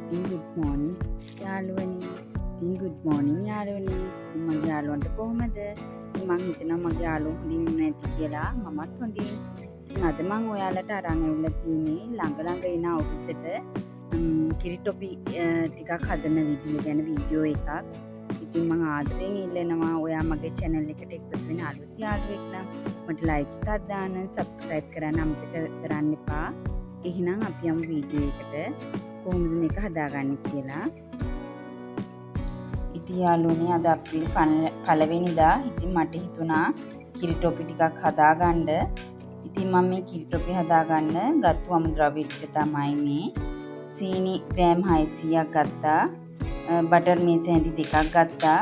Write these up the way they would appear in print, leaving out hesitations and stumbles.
good morning යාළුවනේ. ඉතින් good morning යාළුවනේ. මගේ යාළුවන්ට කොහොමද? මම හිතනවා මගේ යාළුවෝ හොඳින් ඉන්න ඇති කියලා. මමත් හොඳින්. ඉතින් අද මම ඔයාලට අරන් ඇවිල්ලා තියෙන්නේ ළඟ එන අවුරුද්දට කිරි ටොපි ටිකක් හදන විදිය ගැන වීඩියෝ එකක්. ඉතින් මම ආදරෙන් ඉල්ලනවා ඔයා මගේ channel එකට එකතු වෙන අලුත් යාළුවෙක් නම් මට like එකක් දාන්න, subscribe කරන්න අමතක කරන්න එපා. එහෙනම් අපි යමු වීඩියෝ එකට. කොහොමද මේක හදාගන්නේ කියලා. ඉතින් යාළුවනේ අද අප්‍රේල් 1 වෙනිදා ඉතින් මට හිතුණා කිරි ටොපි ටිකක් හදාගන්න. ඉතින් මම මේ කිරි ටොපි හදාගන්න ගත්තු අමුද්‍රව්‍ය ටික තමයි මේ සීනි ග්‍රෑම් 600ක් ගත්තා. බටර් මේස හැඳි දෙකක් ගත්තා.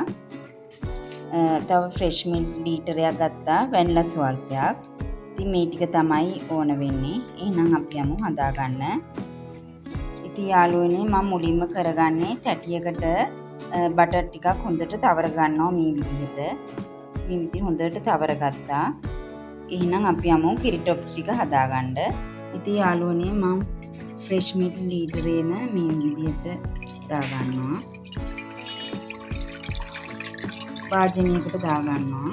තව ෆ්‍රෙෂ් මිල්ක් ලීටරයක් ගත්තා. වැනිලා ස්වල්පයක්. ඉතින් මේ ටික තමයි ඕන වෙන්නේ. එහෙනම් අපි යමු හදාගන්න. ඉතින් යාළුවනේ මම මුලින්ම කරගන්නේ තැටියකට බටර් ටිකක් හොඳට තවර ගන්නවා මේ විදිහට. මේ විදිහ හොඳට තවර ගත්තා. එහෙනම් අපි යමු කිරි ටොපි ටික හදාගන්න. ඉතින් යාළුවනේ මම ෆ්‍රෙෂ් මිල්ක් ලීටරේම මේ විදිහට දාගන්නවා. වාජනයකට දාගන්නවා.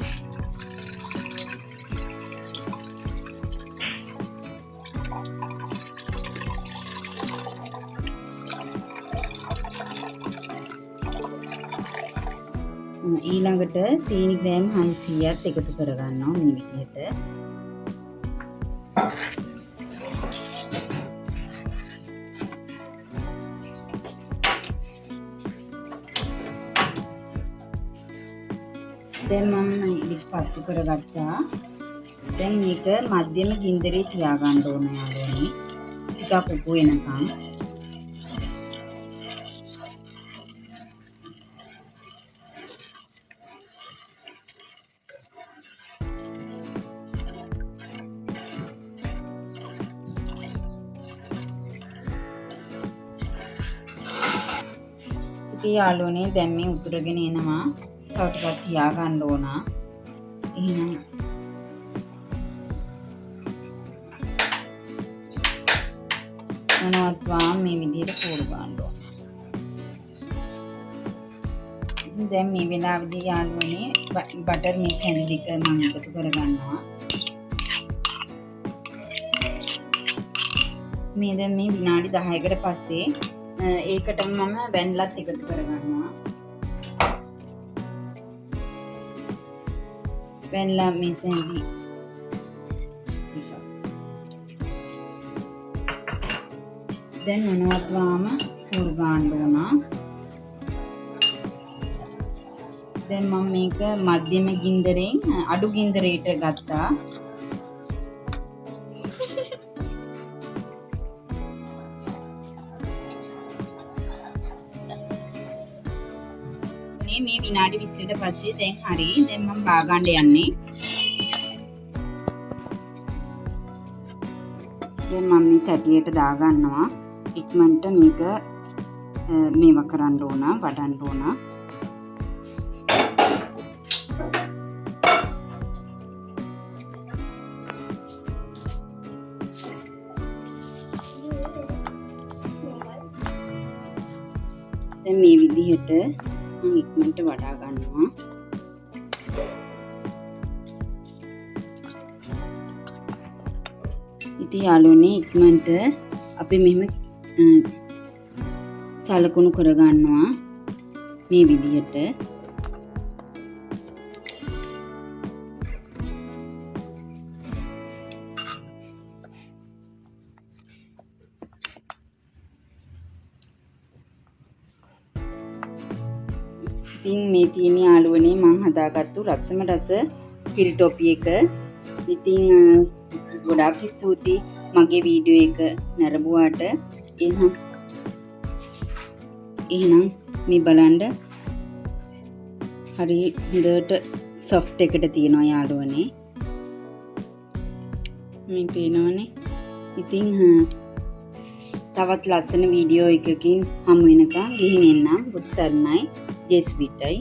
ඊළඟට සීනි ග්‍රෑම් 600ක් එකතු කරගන්නවා මේ විදිහට. දැන් මම මේක පත්තු කරගත්තා. දැන් මේක මධ්‍යම ගින්දරේ තියාගන්න ඕන යාළුවනේ. ටිකක් උපු වෙනකම්. ඉතින් යාළුවනේ දැන් මේ උතුරගෙන එනවා. තව ටිකක් තියාගන්න ඕන. එහෙනම් මොනවත්වා මේ විදිහට පෝරු ගන්න ඕන. ඉතින් දැන් මේ වෙලාවේදී යාළුවනේ බටර් මේස් හැඳි දෙක මම එකතු කරගන්නවා. මේ දැන් මේ විනාඩි 10කට පස්සේ ඒකටම මම වැනිලාත් එකතු කරගන්නවා. වැනිලා මේස් හැඳි දැන් මොනවත්වාම පෝරු ගන්න ඕන. දැන් මම මේක මධ්‍යම ගින්දරෙන් අඩු ගින්දරයට ගත්තා. මේ විනාඩි 20කට පස්සේ දැන් හරි. දැන් මම බා ගන්න යන්නේ. දැන් මම මේ තැටියට දා ගන්නවා. ඉක්මනට මේක මේව කරන්න ඕන, වඩන්න ඕන. දැන් මේ විදිහට මම ඉක්මනට වඩා ගන්නවා. ඉතින් යාළුවනේ ඉක්මනට අපි මෙහෙම සලකුණු කරගන්නවා මේ විදිහට. ඉතින් මේ තියෙන යාළුවනේ මම හදාගත්තු රසම රස කිරි ටොපි එක. ඉතින් ගොඩාක් ස්තුතියි මගේ වීඩියෝ එක නරඹුවාට. එහෙනම් මේ බලන්න හරි හොඳට සොෆ්ට් එකට තියෙනවා යාළුවනේ. මේ පේනවනේ. ඉතින් තවත් ලස්සන වීඩියෝ එකකින් හමු වෙනකන් ගිහින් එන්නම්. බුදු සරණයි. ජේසුස්විටයි.